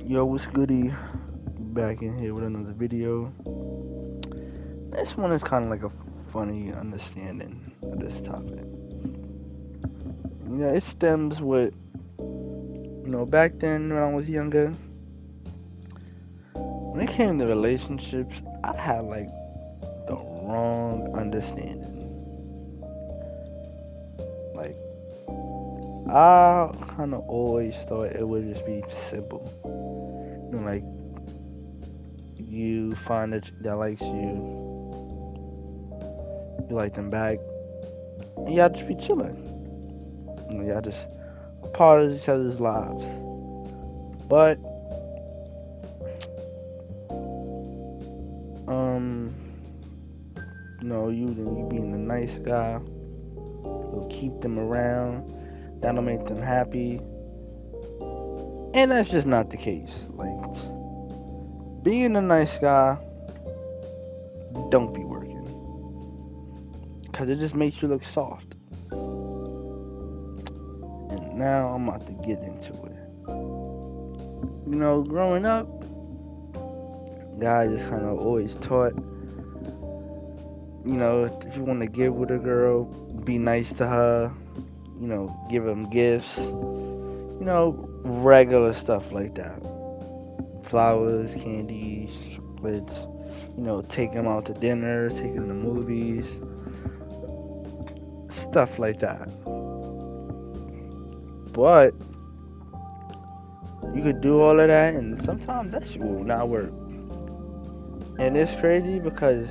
Yo, what's goody? Back in here with another video. This one is kind of like a funny understanding of this topic. It stems with, back then when I was younger, when it came to relationships, I had like the wrong understanding. Like, I kind of always thought it would just be simple. Like, you find that likes you like them back, and y'all just be chilling. Y'all just a part of each other's lives. But um, you being a nice guy, you'll keep them around. That'll make them happy, and that's just not the case. Like, being a nice guy don't be working, cause it just makes you look soft. And now I'm about to get into it. Growing up, guys just kind of always taught, if you want to get with a girl, be nice to her, give them gifts, regular stuff like that. Flowers, candies, chocolates, take them out to dinner, take them to movies, stuff like that. But you could do all of that, and sometimes that shit will not work. And it's crazy because,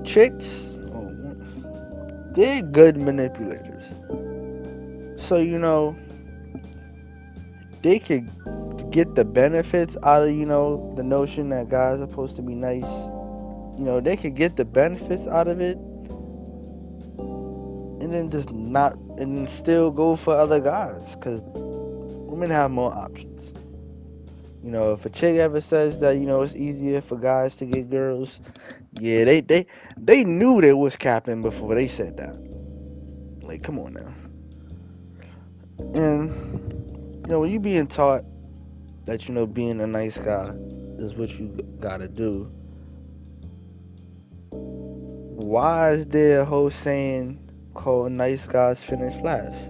chicks, they're good manipulators. So, they could get the benefits out of, the notion that guys are supposed to be nice. They could get the benefits out of it, and then still go for other guys, because women have more options. If a chick ever says that, it's easier for guys to get girls, yeah, they knew they was capping before they said that. Like, come on now. And, when you being taught that, being a nice guy is what you gotta do, why is there a whole saying called nice guys finish last?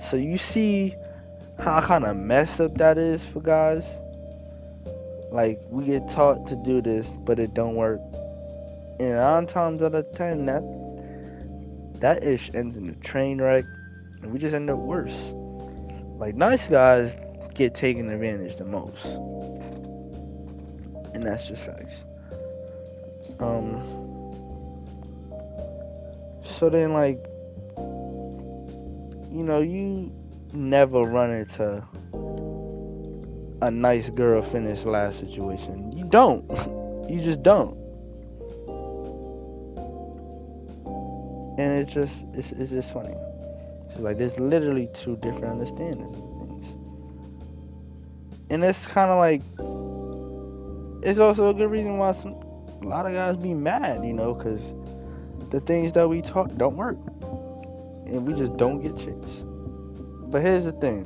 So you see how kind of messed up that is for guys? Like, we get taught to do this, but it don't work. And 9 times out of 10, that ish ends in a train wreck, and we just end up worse. Like, nice guys get taken advantage the most, and that's just facts. So then, like, you never run into a nice girl finish last situation. You don't. You just don't. And it's just funny. So, like, there's literally 2 different understandings of things. And it's kind of like, it's also a good reason why a lot of guys be mad, because the things that we taught don't work. And we just don't get chicks. But here's the thing.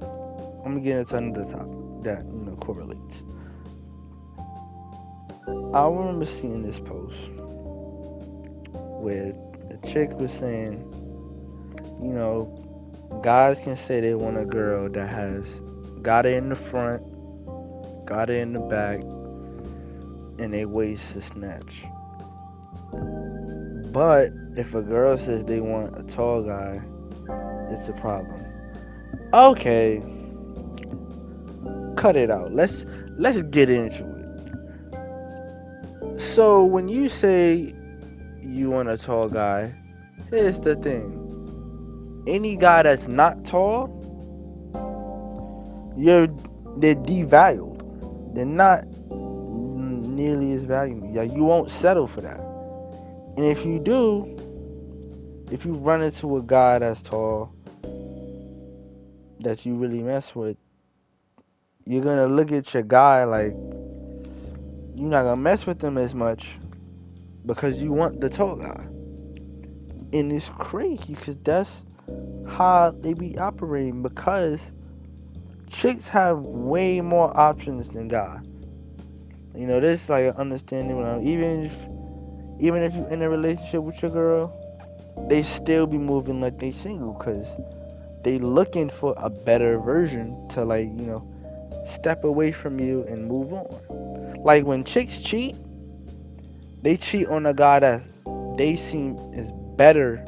I'm going to get into another topic that, correlates. I remember seeing this post where the chick was saying, guys can say they want a girl that has got it in the front, got it in the back, and they waist to snatch. But if a girl says they want a tall guy, it's a problem. Okay, cut it out. Let's get into it. So when you say you want a tall guy, here's the thing. Any guy that's not tall, they're devalued. They're not nearly as valuable. Yeah, you won't settle for that. And if you do, if you run into a guy that's tall that you really mess with, you're gonna look at your guy like you're not gonna mess with him as much because you want the tall guy. And it's crazy because how they be operating, because chicks have way more options than guys. You know, this like an understanding. Even if you in a relationship with your girl, they still be moving like they single, cause they looking for a better version to, like, step away from you and move on. Like when chicks cheat, they cheat on a guy that they seem is better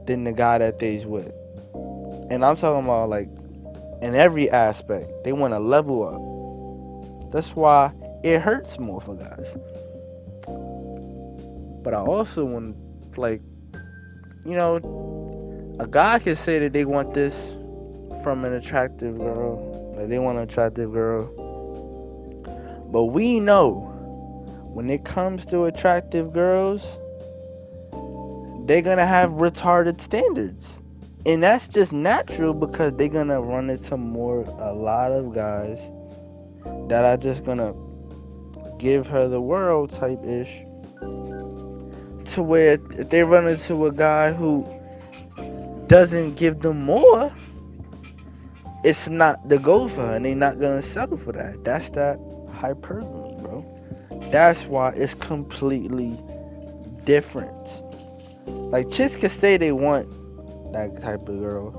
than the guy that they's with. And I'm talking about like in every aspect. They want to level up. That's why it hurts more for guys. But I also want, like, you know, a guy can say that they want this from an attractive girl. Like they want an attractive girl. But we know when it comes to attractive girls, they're gonna have retarded standards. And that's just natural because they're gonna run into a lot of guys that are just gonna give her the world type ish. To where if they run into a guy who doesn't give them more, it's not the go for her, and they're not gonna settle for that. That's that hyperbole, bro. That's why it's completely different. Like chicks can say they want that type of girl,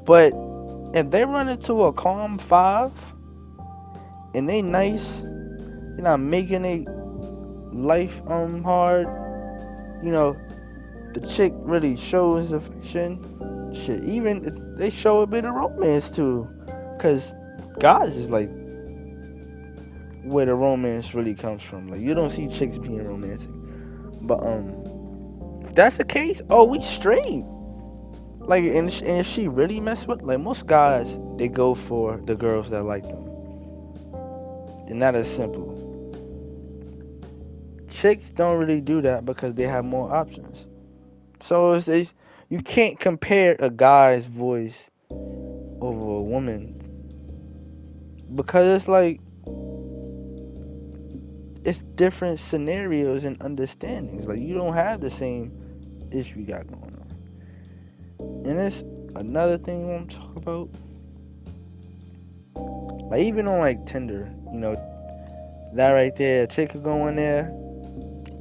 but if they run into a calm 5 and they nice, you're not making a life hard, the chick really shows affection. Shit, even they show a bit of romance too, cause guys is like where the romance really comes from. Like you don't see chicks being romantic, but if that's the case, oh, we straight. Like, and if she really mess with, like, most guys, they go for the girls that like them. And that is simple. Chicks don't really do that because they have more options. So you can't compare a guy's voice over a woman, because it's like it's different scenarios and understandings. Like you don't have the same issue you got going on. And it's another thing I want to talk about. Like even on like Tinder, that right there, a chick could go in there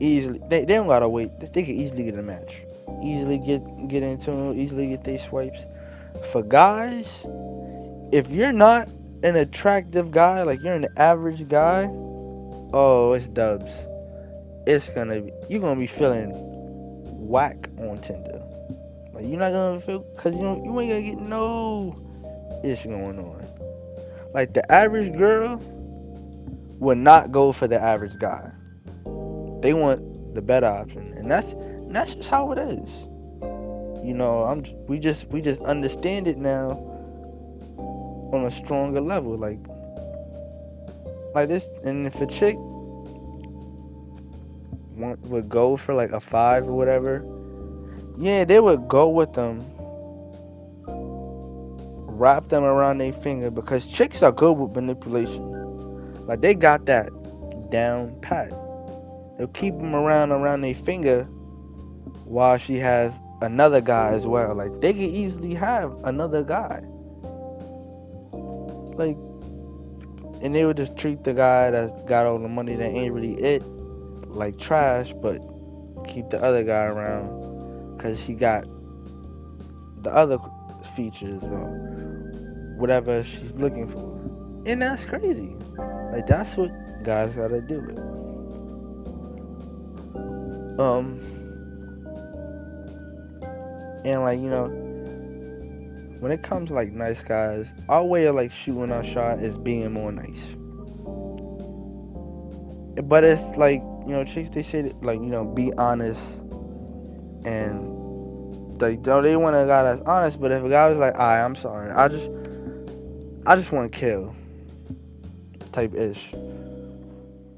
easily. They don't gotta wait. They can easily get a match, easily get into them, easily get their swipes. For guys, if you're not an attractive guy, like you're an average guy, oh, it's dubs. You're gonna be feeling whack on Tinder. Like you're not gonna feel, cause you ain't gonna get no issue going on. Like the average girl would not go for the average guy. They want the better option, and that's just how it is. We just understand it now on a stronger level, like this. And if a chick would go for like a 5 or whatever, yeah, they would go with them, wrap them around their finger, because chicks are good with manipulation. Like they got that down pat. They'll keep them around their finger while she has another guy as well. Like they can easily have another guy. Like, and they would just treat the guy that's got all the money that ain't really it like trash, but keep the other guy around because he got the other features or whatever she's looking for. And that's crazy. Like that's what guys gotta do. And like, when it comes to like nice guys, our way of like shooting our shot is being more nice. But it's like, chicks, they say that, like, be honest, and like they want a guy that's honest. But if a guy was like, alright, I'm sorry, I just want to kill type ish,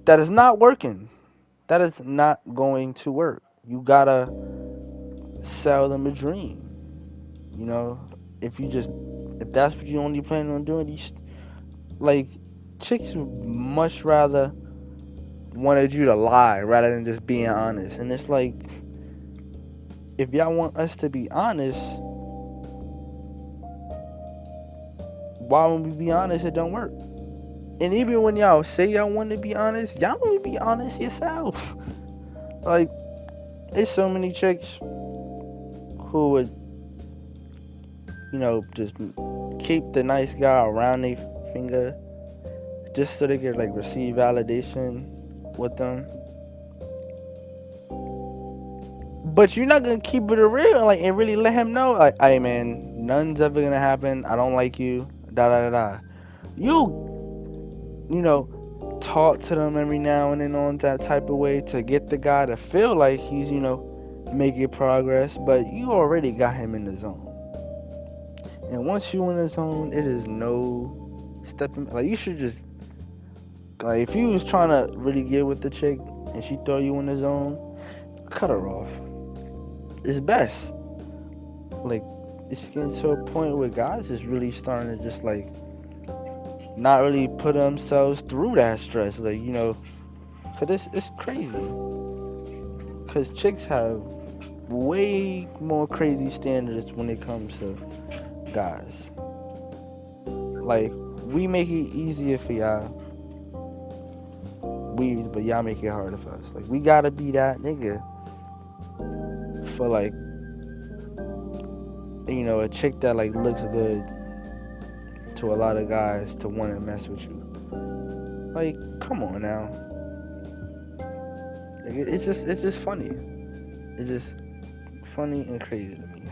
that is not working. That is not going to work. You gotta sell them a dream. If that's what you only plan on doing, like, chicks would much rather wanted you to lie rather than just being honest. And it's like, if y'all want us to be honest, why when we be honest, it don't work. And even when y'all say y'all want to be honest, y'all want to be honest yourself. Like, there's so many chicks who would, just keep the nice guy around their finger just so they could like receive validation with them. But you're not gonna keep it real, like, and really let him know, like, hey man, nothing's ever gonna happen. I don't like you. Da da da da. Talk to them every now and then on that type of way to get the guy to feel like he's, making progress. But you already got him in the zone. And once you in the zone, it is no stepping. Like, you should just, like, if you was trying to really get with the chick and she thought you in the zone, cut her off. It's best. Like, it's getting to a point where guys is really starting to just like not really put themselves through that stress. Like, cause it's crazy. Cause chicks have way more crazy standards when it comes to guys. Like, we make it easier for y'all. But y'all make it harder for us. Like, we gotta be that nigga for like, a chick that like looks good to a lot of guys to want to mess with you. Like, come on now. Like, it's just funny. It's just funny and crazy to me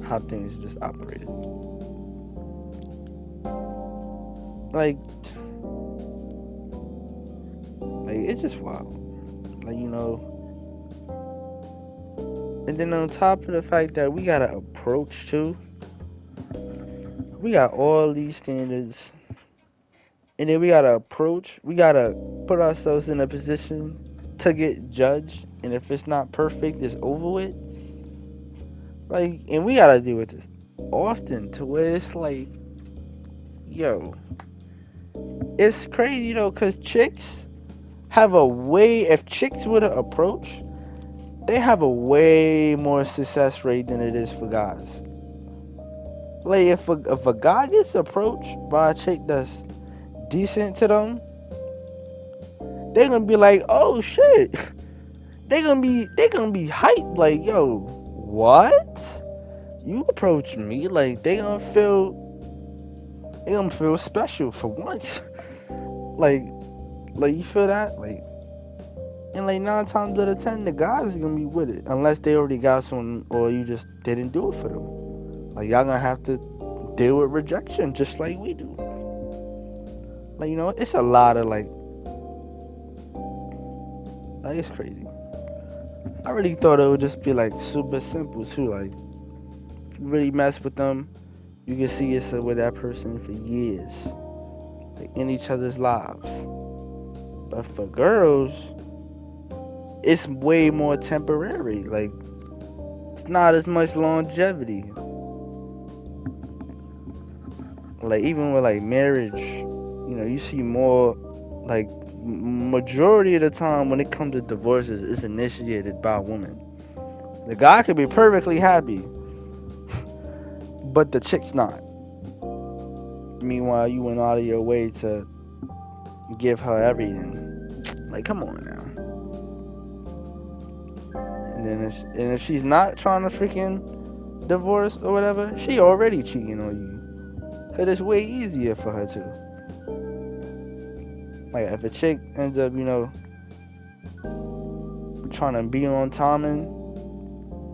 how things just operated. Like it's just wild. Like, and then on top of the fact that we gotta approach too, we got all these standards, and then we gotta put ourselves in a position to get judged, and if it's not perfect, it's over with. Like, and we gotta deal with this often to where it's like, yo, it's crazy though, cause chicks have if chicks were to approach, they have a way more success rate than it is for guys. Like, if a guy gets approached by a chick that's decent to them, they're gonna be like, oh shit. They're gonna be hyped, like, yo, what? You approached me? Like, they gonna feel special for once. like you feel that? Like, and like 9 times out of 10, the guys are gonna be with it, unless they already got someone or you just didn't do it for them. Like, y'all gonna have to deal with rejection just like we do. Like, it's a lot of like it's crazy. I really thought it would just be like super simple too. Like, if you really mess with them, you can see yourself with that person for years, like in each other's lives. But for girls, it's way more temporary. Like, it's not as much longevity. Like, even with like marriage, you see more, like, majority of the time when it comes to divorces, it's initiated by a woman. The guy could be perfectly happy, but the chick's not. Meanwhile, you went out of your way to give her everything. Like, come on now. And then if she's not trying to freaking divorce or whatever, she already cheating on you. Cause it's way easier for her to. Like, if a chick ends up, trying to be on timing,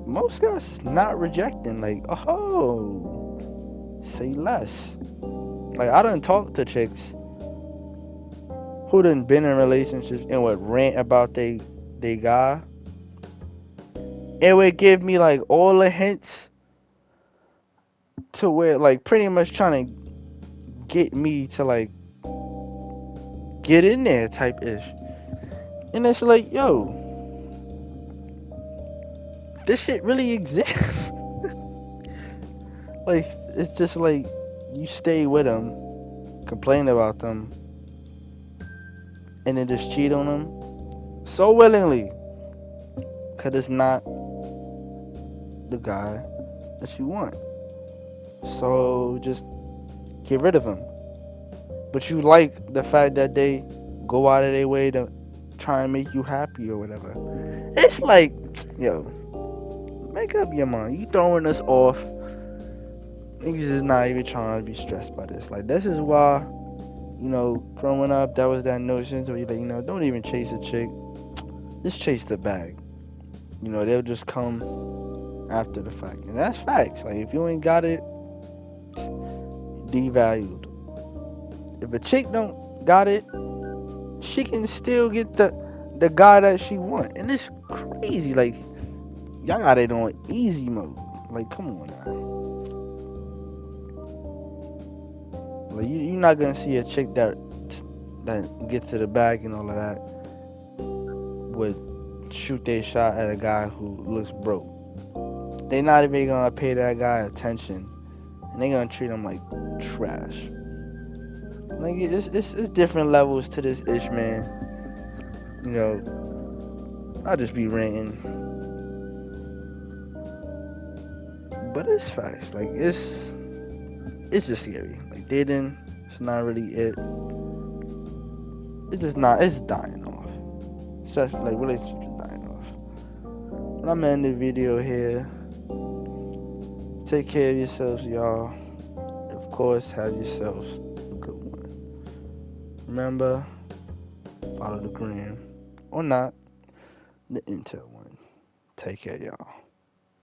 most guys is not rejecting. Like, oh, say less. Like, I done talked to chicks who done been in relationships and would rant about they guy. It would give me like all the hints to where, like, pretty much trying to get me to like get in there type ish. And it's like, yo, this shit really exists. Like, it's just like you stay with them, complain about them, and then just cheat on them so willingly, cause it's not the guy that you want. So just get rid of them. But you like the fact that they go out of their way to try and make you happy or whatever. It's like, yo, make up your mind. You throwing us off. Niggas is not even trying to be stressed by this. Like, this is why, growing up, that was that notion. So, don't even chase a chick. Just chase the bag. They'll just come after the fact. And that's facts. Like, if you ain't got it, devalued. If a chick don't got it, she can still get the guy that she want. And it's crazy. Like, y'all got it on easy mode. Like, come on now. Like, you're not gonna see a chick that gets to the bag and all of that would shoot their shot at a guy who looks broke. They not even gonna pay that guy attention, and they gonna treat him like trash. Like, it's different levels to this ish, man. I'll just be ranting, but it's facts. Like, it's just scary. Like, dating, it's not really it. It's just not. It's dying off. Especially, like, relationships are dying off. But I'm gonna end the video here. Take care of yourselves, y'all. Of course, have yourselves a good one. Remember, follow the gram or not, the Intel one. Take care, y'all.